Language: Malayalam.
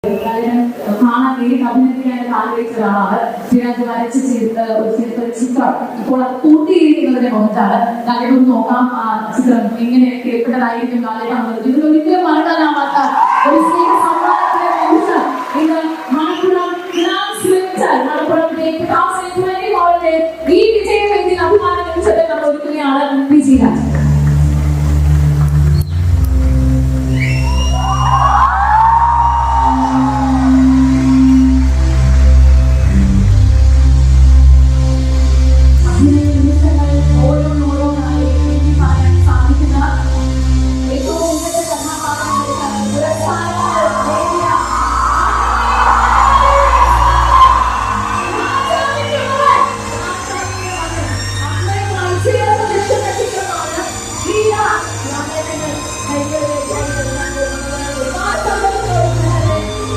കാണാൻ വേണ്ടി അഭിനയിക്കാനായിട്ട് ആഗ്രഹിച്ച ഒരാളാണ്. ശ്രീരാജ് വരച്ച് ചെയ്ത ഒരു ചിത്രം ഇപ്പോൾ പൂർത്തീകരിക്കുന്നതിന്റെ മുഖത്താണ്. കാര്യം നോക്കാം ആ ചിത്രം എങ്ങനെ കേൾക്കേണ്ടതായിരിക്കും. ഇതിലൊരിക്കലും മറക്കാനാവാത്ത ഒരു സ്നേഹ സമ്മാനത്തിന്റെ നിമിഷം ഇന്ന് മലപ്പുറം ഈ വിജയവേദിയിൽ അഭിമാന നിമിഷത്തെ നമ്മൾ ഒരുക്കുകയാണ്.